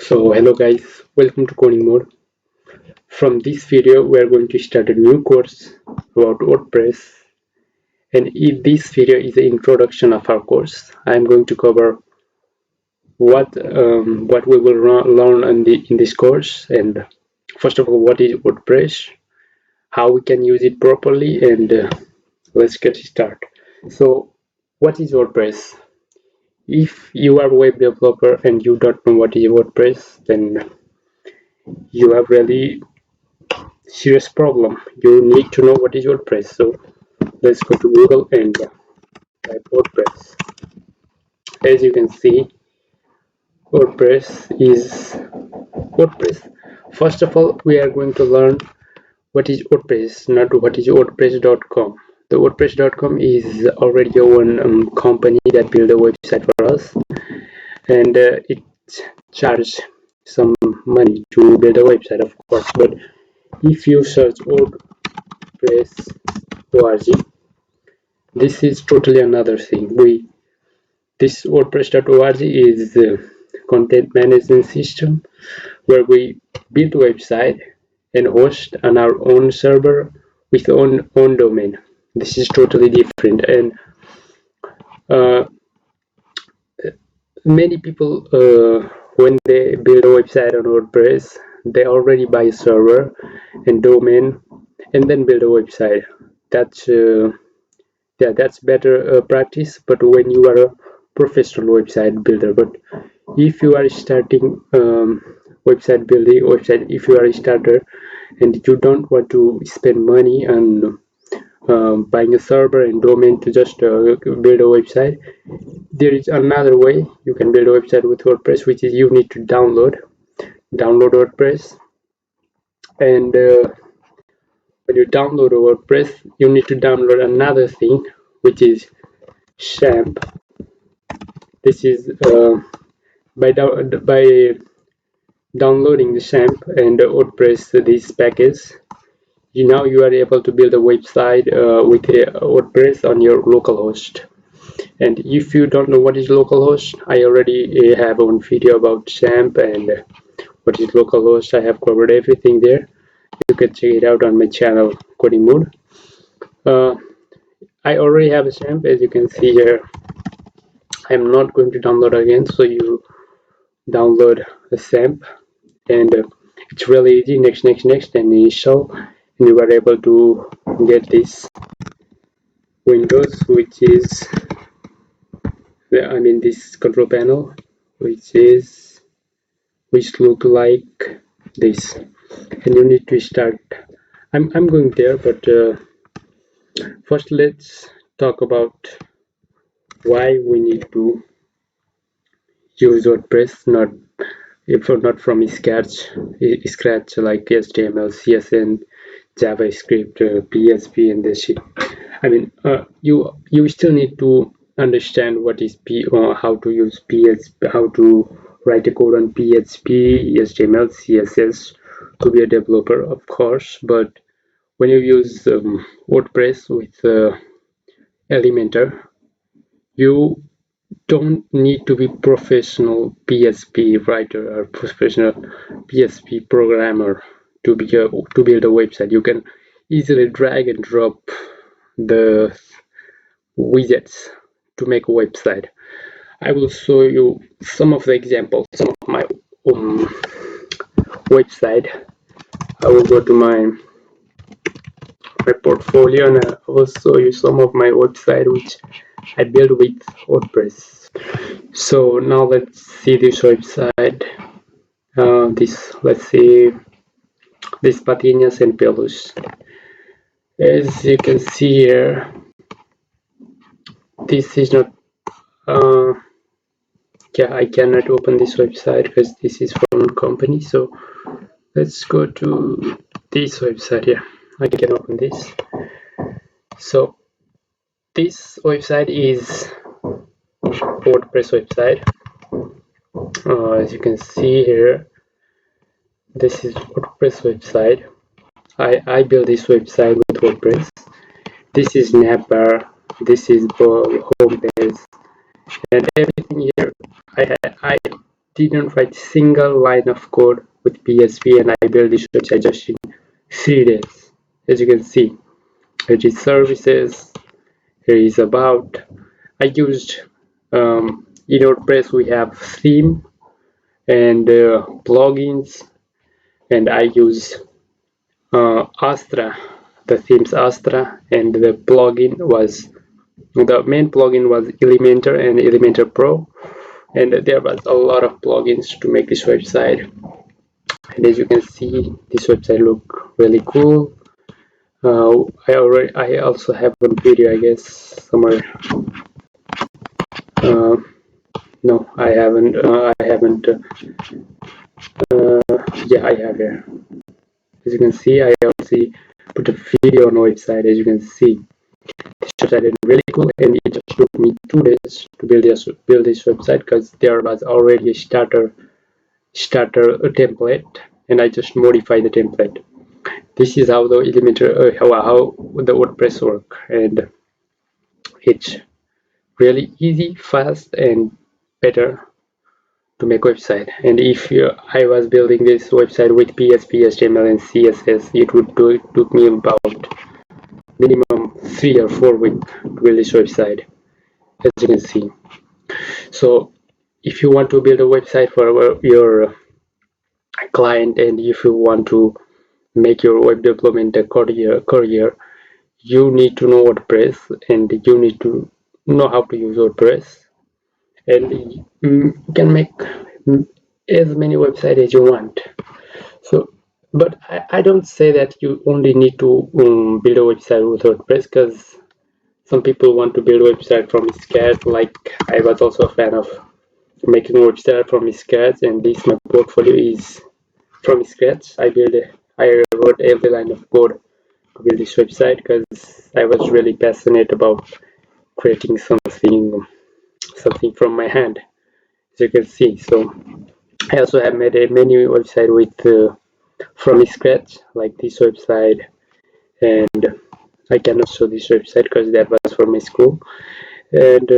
So hello guys, welcome to coding mode. From this video we are going to start a new course about WordPress, and if this video is the introduction of our course, I am going to cover what we will learn in this course. And first of all, what is WordPress, how we can use it properly, and let's get started. So what is WordPress? If you are a web developer and you don't know what is WordPress, then you have really serious problem. You need to know what is WordPress. So let's go to Google and type WordPress. As you can see, WordPress is WordPress. First of all, we are going to learn what is WordPress, not what is WordPress.com. The WordPress.com is already a one company that built a website for us, and it charges some money to build a website, of course. But if you search WordPress.org, this is totally another thing. This WordPress.org is a content management system where we build a website and host on our own server with own domain. This is totally different, and many people when they build a website on WordPress, they already buy a server and domain and then build a website. That's better practice, but when you are a professional website builder. But if you are starting website building website, if you are a starter and you don't want to spend money on buying a server and domain to just build a website, there is another way you can build a website with WordPress, which is you need to download WordPress. And when you download a WordPress, you need to download another thing, which is XAMPP. This is by downloading the XAMPP and WordPress, this package, now you are able to build a website with a WordPress on your localhost. And if you don't know what is localhost, I already have one video about XAMPP and what is localhost. I have covered everything there. You can check it out on my channel, Coding Mode. I already have a XAMPP, as you can see here. I'm not going to download again, so you download a XAMPP, and it's really easy. Next, and install, and you are able to get this Windows, which is this control panel, which look like this, and you need to start. I'm going there, but first let's talk about why we need to use WordPress, not from scratch like HTML, CSS, JavaScript, PHP, and this shit. You still need to understand what is how to use PHP, how to write a code on PHP, HTML, CSS to be a developer, of course. But when you use WordPress with Elementor, you don't need to be professional PHP writer or professional PHP programmer to build a website. You can easily drag and drop the widgets to make a website. I will show you some of the examples, some of my website. I will go to my portfolio and I will show you some of my website which I built with WordPress. So now let's see this website. Let's see this Patinas and Pelus. As you can see here, this is not I cannot open this website because this is from a company. So let's go to this website here. I can open this. So this website is WordPress website. As you can see here, this is WordPress website. I built this website with WordPress. This is navbar, this is home page, and everything here I didn't write single line of code with PHP, and I built this website just in 3 days. As you can see, here is services, here is about. I used in WordPress we have theme and plugins, and I use Astra, the themes Astra, and the main plugin was Elementor and Elementor Pro, and there was a lot of plugins to make this website. And as you can see, this website look really cool. I also have one video, I guess, somewhere. No, I haven't. Yeah, I have here. As you can see, I also put a video on the website. As you can see, this website is really cool, and it just took me 2 days to build this website because there was already a starter template, and I just modified the template. This is how the Elementor, how the WordPress work, and it's really easy, fast, and better to make website. And if I was building this website with PHP, HTML, and CSS, it took me about minimum 3 or 4 weeks to build this website, as you can see. So if you want to build a website for your client, and if you want to make your web development a career, you need to know WordPress, and you need to know how to use WordPress, and you can make as many websites as you want. So, but I don't say that you only need to build a website with WordPress, because some people want to build a website from scratch. Like I was also a fan of making a website from scratch, and this my portfolio is from scratch. I wrote every line of code to build this website because I was really passionate about creating something from my hand, as you can see. So I also have made many website with from scratch, like this website, and I cannot show this website because that was for my school, and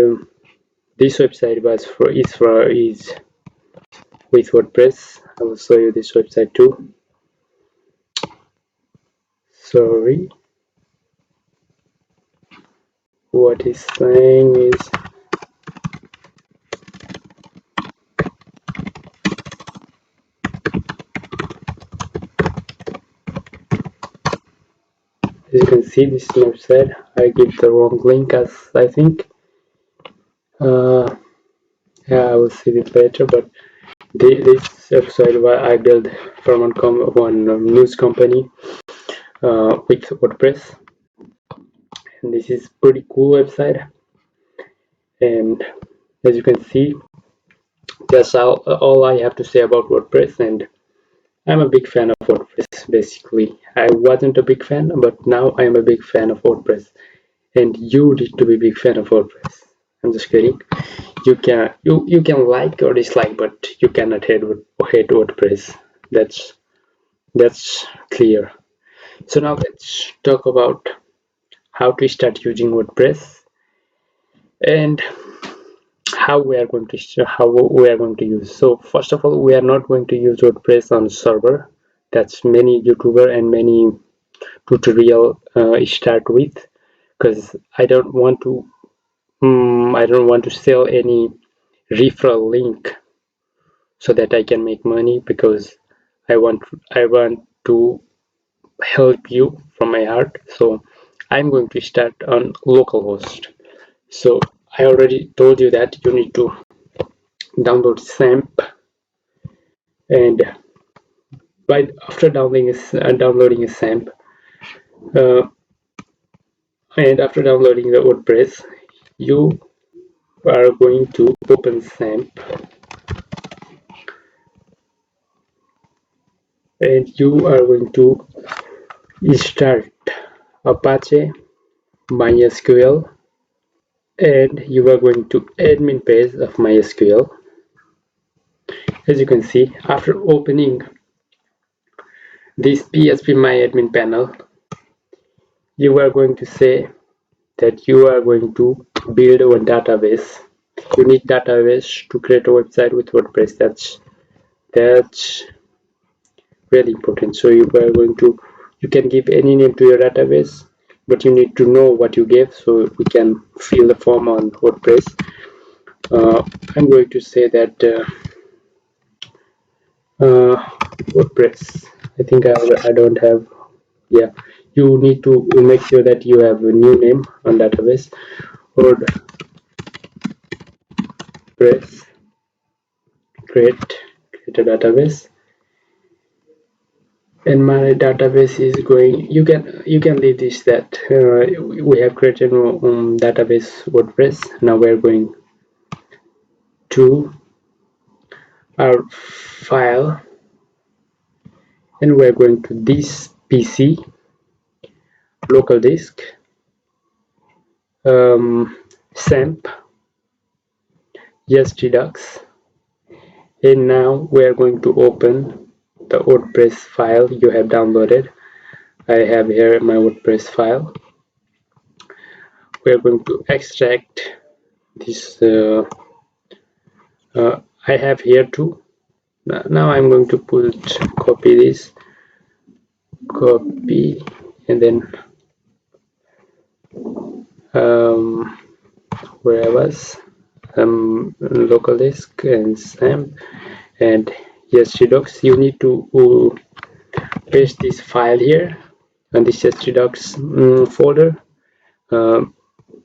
this website is with WordPress. I will show you this website too. Sorry, what is saying is as you can see, this website, I give the wrong link, as I think. Yeah, I will see it later, but this website I built from one news company with WordPress, and this is pretty cool website. And as you can see, that's all I have to say about WordPress. And I'm a big fan of WordPress. Basically, I wasn't a big fan, but now I'm a big fan of WordPress, and you need to be a big fan of WordPress. I'm just kidding. You can like or dislike, but you cannot hate WordPress. That's clear. So now let's talk about how to start using WordPress and how we are going to use. So first of all, we are not going to use WordPress on server. That's many YouTuber and many tutorial start with, because I don't want to sell any referral link so that I can make money, because I want to help you from my heart. So I'm going to start on localhost. So I already told you that you need to download SAMP, and after downloading a SAMP, and after downloading the WordPress, you are going to open SAMP, and you are going to start Apache, MySQL, and you are going to admin page of MySQL. As you can see, after opening this PHP My Admin panel, you are going to say that you are going to build one database. You need database to create a website with WordPress. That's really important. So you can give any name to your database, but you need to know what you gave so we can fill the form on WordPress. I'm going to say that WordPress. I think I don't have. Yeah, you need to make sure that you have a new name on database. WordPress create a database, and my database is going. You can leave this that we have created database WordPress. Now we're going to our file, and we're going to this PC local disk, SAMP, yes Redux, and now we're going to open the WordPress file you have downloaded. I have here my WordPress file. We're going to extract this. I have here too. Now I'm going to copy this, and then where I was, local disk and SAMP and yes Redux. You need to paste this file here on this yes Redux folder.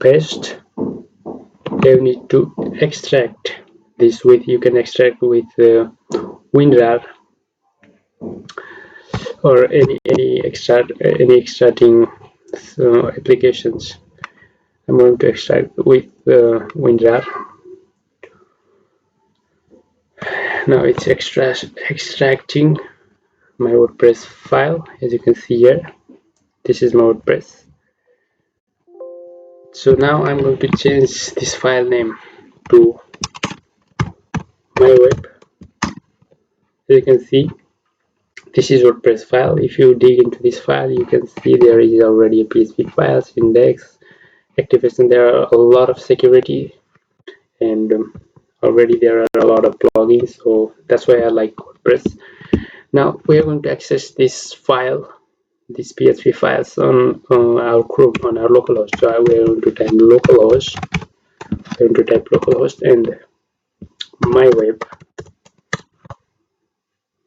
Paste. You need to extract this with. You can extract with WinRAR or any extracting applications. I'm going to extract with WinRAR. Now it's extracting my WordPress file. As you can see here, this is my WordPress. So now I'm going to change this file name to my web. As you can see, this is WordPress file. If you dig into this file, you can see there is already a PHP files, index, activation. There are a lot of security, and already there are a lot of plugins. So that's why I like WordPress. Now we are going to access this file, these PHP files on our Chrome, on our localhost. So we are going to type localhost. We're going to type localhost and my web.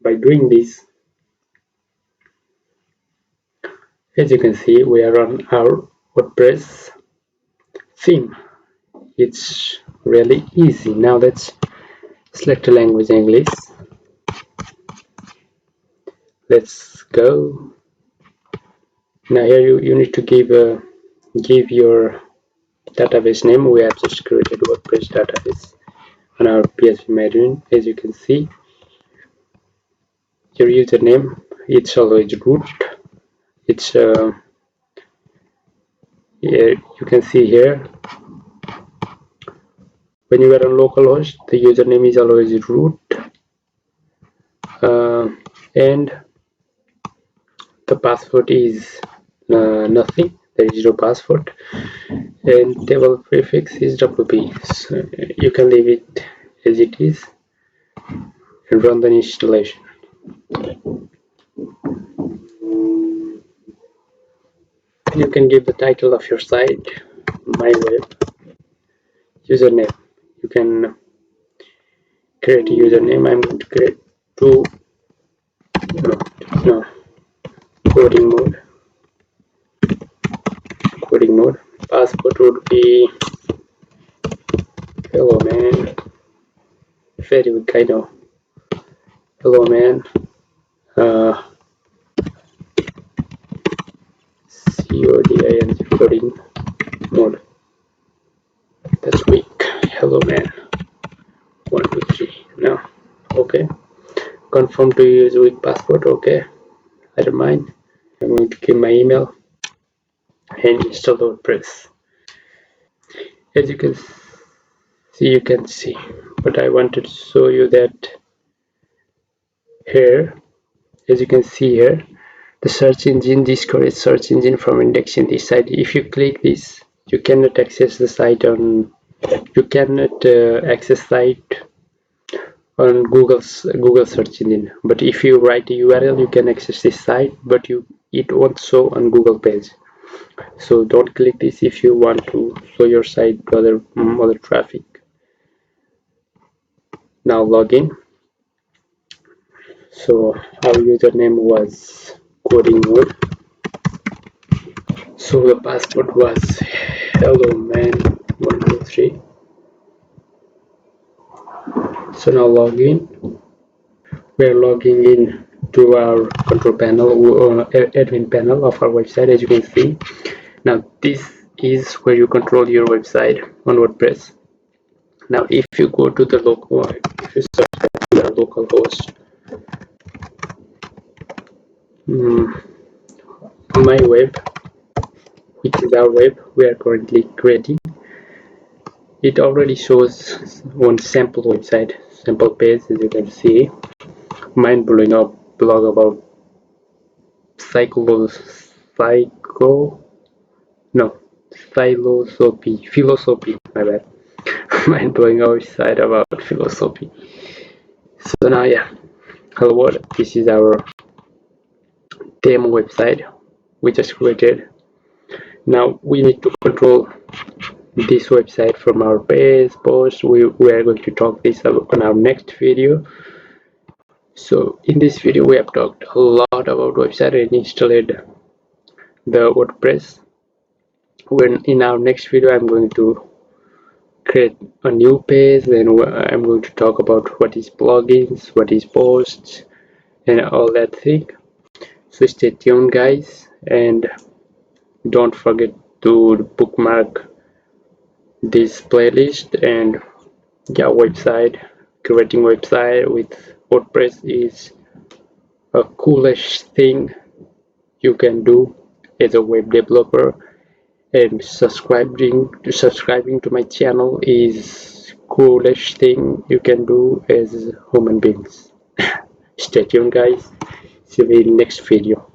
By doing this, as you can see, we are on our WordPress theme. It's really easy. Now let's select a language, English. Let's go. Now here you need to give your database name. We have just created WordPress database on our PHP admin. As you can see, your username, it's always root. It's yeah, you can see here, when you are on localhost, the username is always root, and the password is nothing. There is no password, and table prefix is WP. So you can leave it as it is and run the installation. You can give the title of your site, my web, username. You can create a username. I'm going to create two. No, coding mode. Password would be hello man. Very weak, I know. Hello man. CODIN coding mode. That's weak. Hello man. 1 2 3. No. Okay. Confirm to use weak password. Okay. I don't mind. I'm going to give my email and install WordPress. As you can see, but I wanted to show you that here, as you can see here, the search engine discourages search engine from indexing this site. If you click this, you cannot access the site on You cannot access site on Google search engine, but if you write a URL you can access this site, but it won't show on Google page. So don't click this if you want to show your site to other traffic. Now log in. So our username was coding mode. So the password was hello man 123. So now log in. We're logging in to our control panel, admin panel of our website, as you can see. Now this is where you control your website on WordPress. Now if you go to the local, if you search the local host, on my web, which is our web we are currently creating, it already shows one sample website, sample page, as you can see. Mind-blowing blog about philosophy, my bad. Mind-blowing website about philosophy. So now, yeah, hello world, this is our demo website we just created. Now we need to control this website from our page post. We are going to talk this on our next video. So in this video we have talked a lot about website and installed the WordPress. When in our next video I'm going to create a new page, then I'm going to talk about what is plugins, what is posts, and all that thing. So stay tuned guys, and don't forget to bookmark this playlist. And yeah, creating website with WordPress is a coolest thing you can do as a web developer, and subscribing to my channel is coolest thing you can do as human beings. Stay tuned guys, see you in next video.